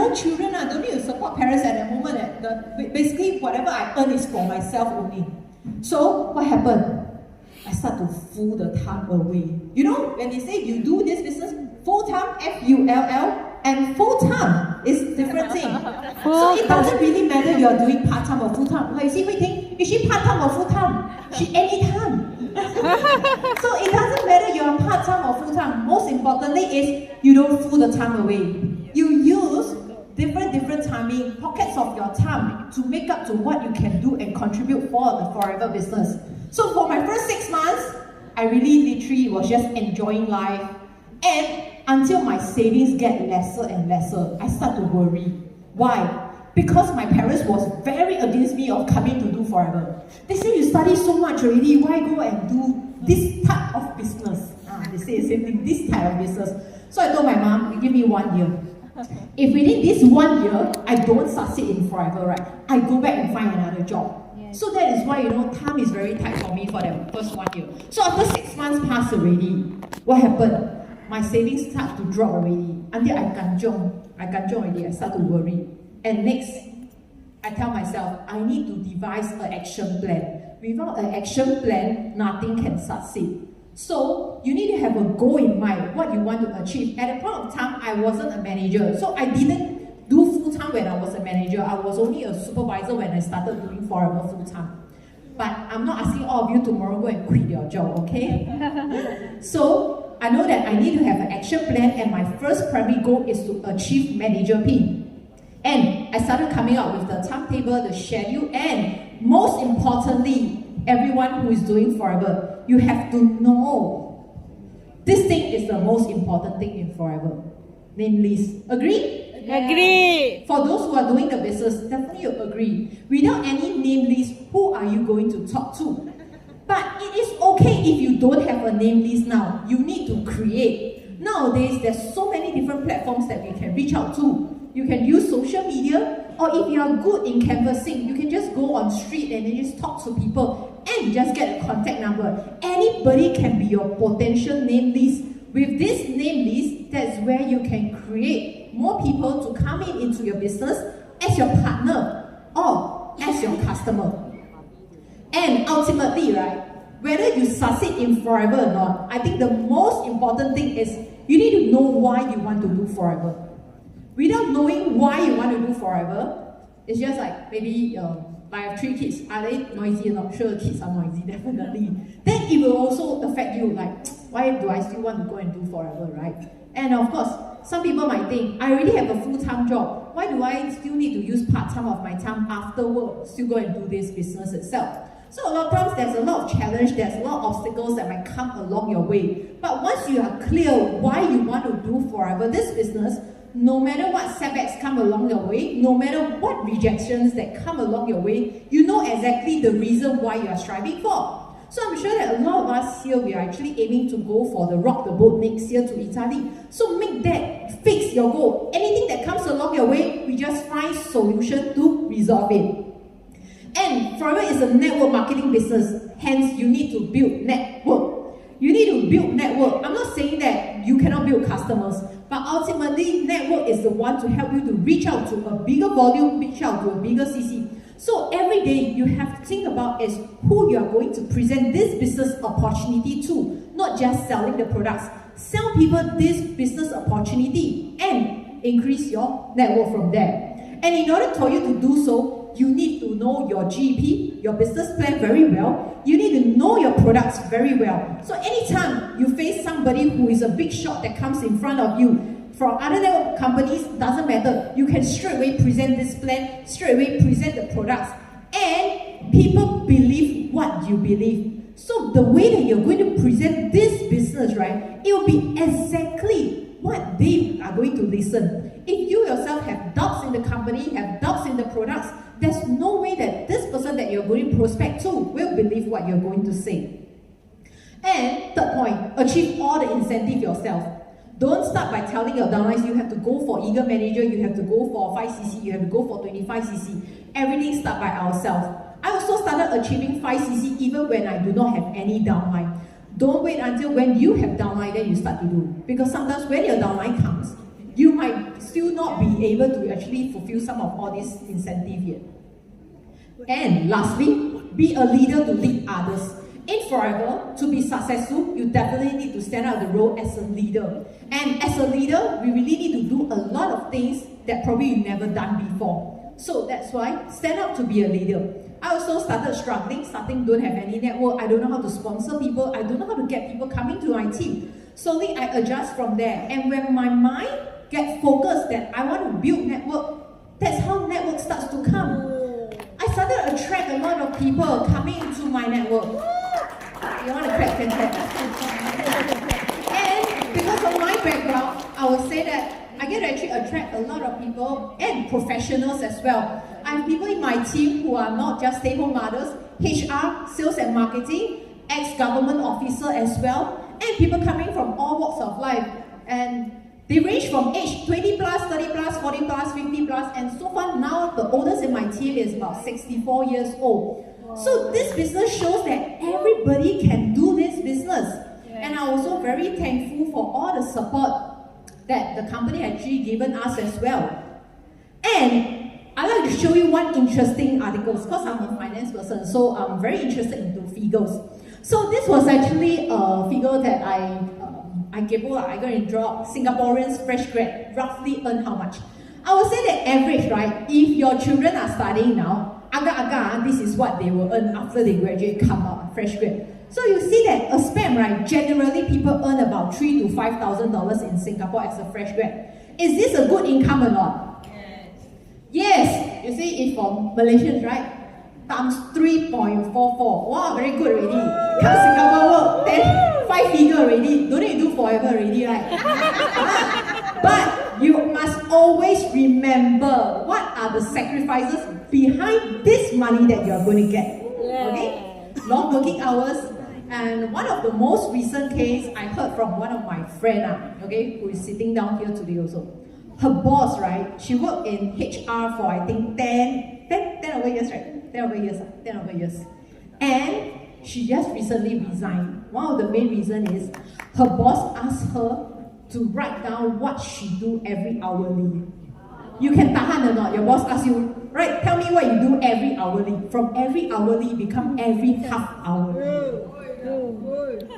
no children, I don't need to support parents at that moment. Basically, whatever I earn is for myself only. So, what happened? I start to fool the time away. You know, when they say you do this business full-time, F-U-L-L, and full-time is different thing. So it doesn't really matter you're doing part-time or full-time. Like, you see, we think, is she part-time or full-time? She anytime. So it doesn't matter you're part-time or full-time. Most importantly is you don't fool the time away. You use different timing, pockets of your time to make up to what you can do and contribute for the forever business. So for my first 6 months, I really literally was just enjoying life. And until my savings get lesser and lesser, I start to worry. Why? Because my parents was very against me of coming to do forever. They say, you study so much already, why go and do this type of business? They say the same thing, this type of business. So I told my mom, you give me 1 year. If within this 1 year, I don't succeed in forever, right, I go back and find another job. So that is why, you know, time is very tight for me for the first 1 year. So after 6 months passed already, what happened? My savings start to drop already. Until I kanchong already, I start to worry. And next, I tell myself, I need to devise an action plan. Without an action plan, nothing can succeed. So you need to have a goal in mind, what you want to achieve. At the point of time, I wasn't a manager, so I didn't do full-time when I was a manager. I was only a supervisor when I started doing forever full-time. But I'm not asking all of you tomorrow go and quit your job, okay? So I know that I need to have an action plan, and my first primary goal is to achieve manager P. And I started coming up with the timetable, the schedule, and most importantly, everyone who is doing forever, you have to know. This thing is the most important thing in forever. Name list. Agree? Agree. For those who are doing the business, definitely you agree. Without any name list, who are you going to talk to? But it is okay if you don't have a name list now. You need to create. Nowadays, there's so many different platforms that we can reach out to. You can use social media, or if you are good in canvassing, you can just go on street and then just talk to people and just get a contact number. Anybody can be your potential name list. With this name list, that's where you can create more people to come into your business as your partner or as your customer. And ultimately, right, whether you succeed in forever or not, I think the most important thing is you need to know why you want to do forever. Without knowing why you want to do forever, it's just like maybe I have 3 kids. Are they noisy or not? Sure, kids are noisy, definitely. Then it will also affect you, like, why do I still want to go and do forever, right? And of course, some people might think, I already have a full-time job. Why do I still need to use part-time of my time after work, still go and do this business itself? So a lot of times there's a lot of challenge, there's a lot of obstacles that might come along your way. But once you are clear why you want to do forever this business, no matter what setbacks come along your way, no matter what rejections that come along your way, you know exactly the reason why you are striving for. So I'm sure that a lot of us here, we are actually aiming to go for the rock the boat next year to Italy. So make that, fix your goal. Anything that comes along your way, we just find solution to resolve it. And forever is a network marketing business, hence you need to build network. You need to build network. I'm not saying that you cannot build customers, but ultimately, network is the one to help you to reach out to a bigger volume, reach out to a bigger CC. So every day, you have to think about is who you are going to present this business opportunity to, not just selling the products. Sell people this business opportunity and increase your network from there. And in order for you to do so, you need to know your GP, your business plan very well. You need to know your products very well. So anytime you face somebody who is a big shot that comes in front of you, from other network companies, doesn't matter. You can straight away present this plan, straight away present the products, and people believe what you believe. So the way that you're going to present this business, right, it will be exactly what they are going to listen. If you yourself have doubts in the company, have doubts in the products, there's no way that this person that you're going to prospect to will believe what you're going to say. And third point, achieve all the incentive yourself. Don't start by telling your downlines you have to go for eager manager, you have to go for 5cc, you have to go for 25cc. Everything start by ourselves. I also started achieving 5cc even when I do not have any downline. Don't wait until when you have downline then you start to do. Because sometimes when your downline comes, you might still not be able to actually fulfill some of all these incentives yet. And lastly, be a leader to lead others. In forever, to be successful, you definitely need to stand out the role as a leader. And as a leader, we really need to do a lot of things that probably you've never done before. So that's why, stand up to be a leader. I also starting don't have any network, I don't know how to sponsor people, I don't know how to get people coming to my team. Slowly I adjust from there. And when my mind gets focused that I want to build network, that's how network starts to come. I started to attract a lot of people coming into my network. You want to clap, can clap. And because of my background, I would say that I get to actually attract a lot of people and professionals as well. I have people in my team who are not just stay-home mothers, HR, sales and marketing, ex-government officer as well, and people coming from all walks of life. And they range from age 20 plus, 30 plus, 40 plus, 50 plus, and so far now the oldest in my team is about 64 years old. So this business shows that everybody can do this business. And I'm also very thankful for all the support that the company actually given us as well. And I'd like to show you one interesting article because I'm a finance person, so I'm very interested into figures. So this was actually a figure that I gave I got to draw Singaporeans fresh grad roughly earn how much. I would say that average, right? If your children are studying now, this is what they will earn after they graduate, come out, fresh grad. So you see that a spam, right? Generally, people earn about $3,000 to $5,000 in Singapore as a fresh grad. Is this a good income or not? Yes. You see, if for Malaysians, right? Times 3.44. Wow, very good already. Come Singapore work, then 5 figure already. Don't need to do forever already, right? But you must always remember what are the sacrifices behind this money that you're going to get. Okay? Long working hours. And one of the most recent case I heard from one of my friends, okay, who is sitting down here today also. Her boss, right, she worked in HR for I think 10 over years, right? 10 over years. And she just recently resigned. One of the main reasons is her boss asked her to write down what she do every hourly. You can tahan or not? Your boss asks you, right, tell me what you do every hourly. From every hourly become every half hourly.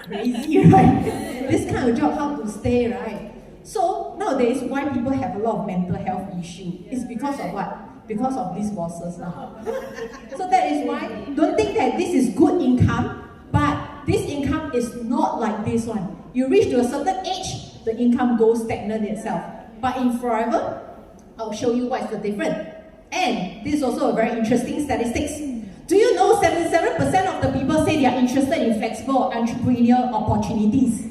Crazy, right? This kind of job, how to stay, right? So nowadays, why people have a lot of mental health issues is because of what? Because of these bosses. So that is why, don't think that this is good income, but this income is not like this one. You reach to a certain age, the income goes stagnant itself. But in forever, I'll show you what's the difference. And this is also a very interesting statistics. Do you know 77% of the people say they are interested in flexible entrepreneurial opportunities?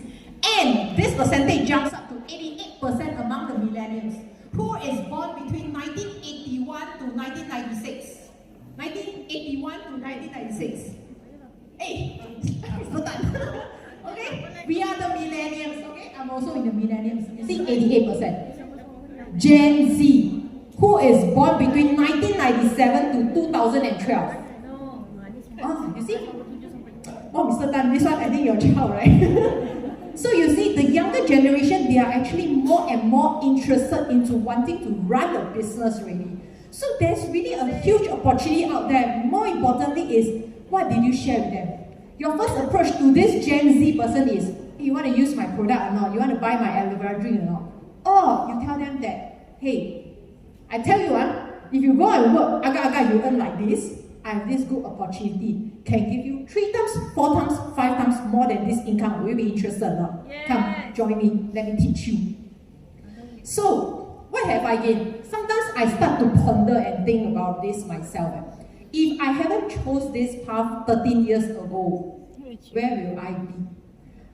And this percentage jumps up to 88% among the millennials who is born between 1981 to 1996. 1981 to 1996. Hey, so done. Okay, we are the millennials. Okay, I'm also in the millennials. You see, 88%. Gen Z, who is born between 1997 to 2012. Oh, you see? Oh, Mr. Tan, this one I think your child, right? So you see, the younger generation, they are actually more and more interested into wanting to run a business really. So there's really a huge opportunity out there. More importantly is, what did you share with them? Your first approach to this Gen Z person is, hey, you want to use my product or not? You want to buy my aloe vera drink or not? Or you tell them that, hey, I tell you, if you go and work, you earn like this, I have this good opportunity, can give you 3 times, 4 times, 5 times more than this income. Will you be interested or not? Yes. Come, join me, let me teach you. So, what have I gained? Sometimes I start to ponder and think about this myself. If I haven't chose this path 13 years ago, where will I be?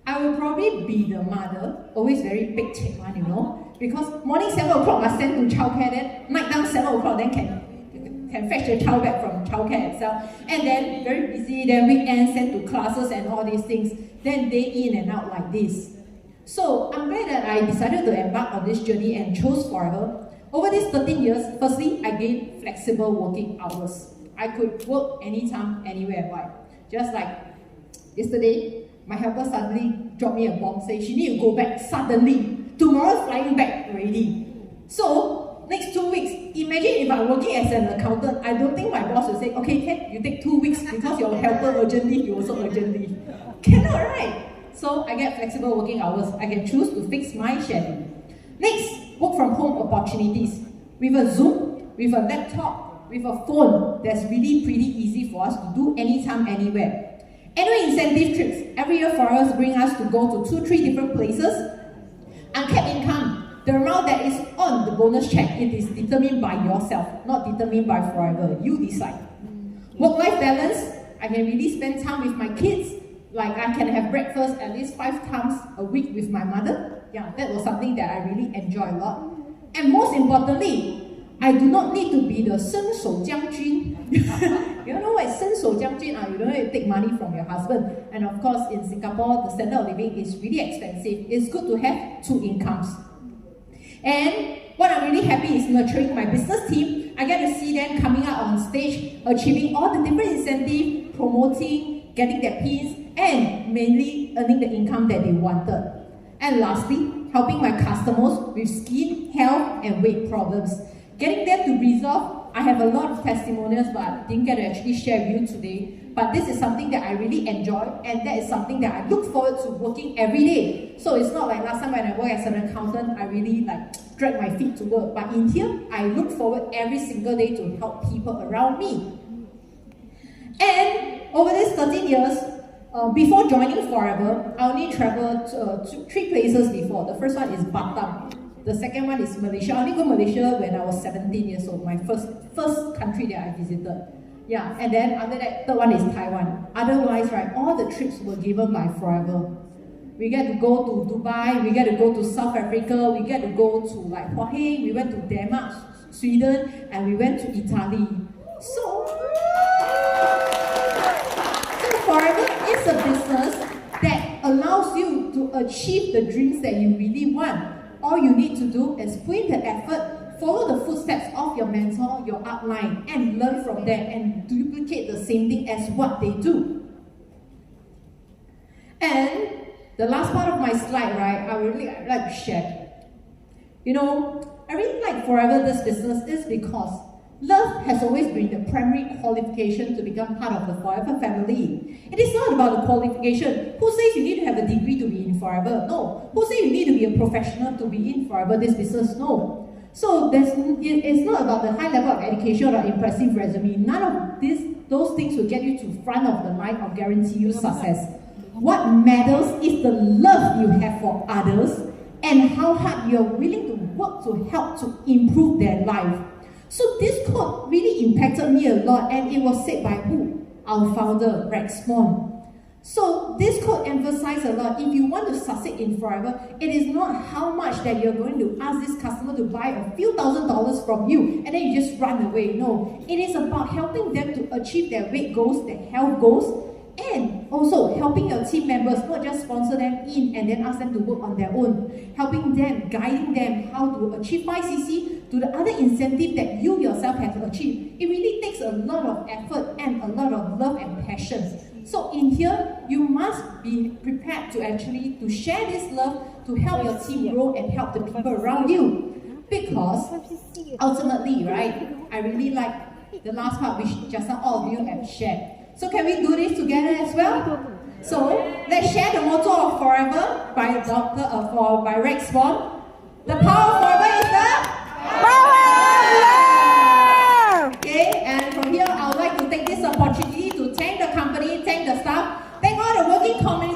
I will probably be the mother, always very big chick one, you know, because morning 7 o'clock must send to childcare, then night down 7 o'clock, then can fetch the child back from childcare itself, and then very busy, then weekends send to classes and all these things, then day in and out like this. So I'm glad that I decided to embark on this journey and chose forever. Over these 13 years, firstly, I gained flexible working hours. I could work anytime, anywhere. Why? Just like yesterday, my helper suddenly dropped me a bomb, saying she need to go back suddenly. Tomorrow flying back already. So, next 2 weeks, imagine if I'm working as an accountant, I don't think my boss will say, okay, Ken, you take 2 weeks because your helper urgent leave, you also urgent leave. Cannot, right? So, I get flexible working hours. I can choose to fix my schedule. Next, work from home opportunities. With a Zoom, with a laptop, with a phone, that's really pretty easy for us to do anytime, anywhere. Annual incentive trips. Every year Forever bring us to go to 2-3 different places. Uncapped income. The amount that is on the bonus check, it is determined by yourself, not determined by Forever. You decide. Work-life balance. I can really spend time with my kids. Like I can have breakfast at least 5 times a week with my mother. Yeah, that was something that I really enjoy a lot. And most importantly, I do not need to be the 伸手将军. You know what is 伸手将军? You don't need to take money from your husband. And of course, in Singapore, the standard of living is really expensive. It's good to have 2 incomes. And what I'm really happy is nurturing my business team. I get to see them coming out on stage, achieving all the different incentives, promoting, getting their pins, and mainly earning the income that they wanted. And lastly, helping my customers with skin, health, and weight problems. Getting them to resolve. I have a lot of testimonials, but I didn't get to actually share with you today. But this is something that I really enjoy, and that is something that I look forward to working every day. So it's not like last time when I worked as an accountant, I really drag my feet to work. But in here, I look forward every single day to help people around me. And over these 13 years, before joining Forever, I only traveled to 3 places before. The first one is Batam. The second one is Malaysia. I only go Malaysia when I was 17 years old, my first country that I visited. Yeah, and then after that, third one is Taiwan. Otherwise, right, all the trips were given by Forever. We get to go to Dubai, we get to go to South Africa, we get to go to Hawaii, we went to Denmark, Sweden, and we went to Italy. So Forever is a business that allows you to achieve the dreams that you really want. All you need to do is put in the effort, follow the footsteps of your mentor, your upline, and learn from them and duplicate the same thing as what they do. And the last part of my slide, right, I would really like to share. You know, I really like Forever this business is because love has always been the primary qualification to become part of the Forever family. It is not about the qualification. Who says you need to have a degree to be in Forever? No. Who says you need to be a professional to be in Forever this business? No. So it's not about the high level of education or impressive resume. None of those things will get you to front of the line or guarantee you success. What matters is the love you have for others and how hard you're willing to work to help to improve their life. So this quote really impacted me a lot, and it was said by who? Our founder, Rex Mon. So this quote emphasized a lot. If you want to succeed in Forever, it is not how much that you're going to ask this customer to buy a few $1,000s from you and then you just run away. No, it is about helping them to achieve their weight goals, their health goals, and also helping your team members, not just sponsor them in and then ask them to work on their own. Helping them, guiding them how to achieve 5cc to the other incentive that you yourself have to achieve. It really takes a lot of effort and a lot of love and passion. So in here, you must be prepared to actually to share this love to help your team grow and help the people around you. Because ultimately, right, I really like the last part which just now all of you have shared. So can we do this together as well? So let's share the motto of Forever by Rex Mon. The power of Forever is the Power of love! Okay, and from here I would like to take this opportunity to thank the company, thank the staff, thank all the working community.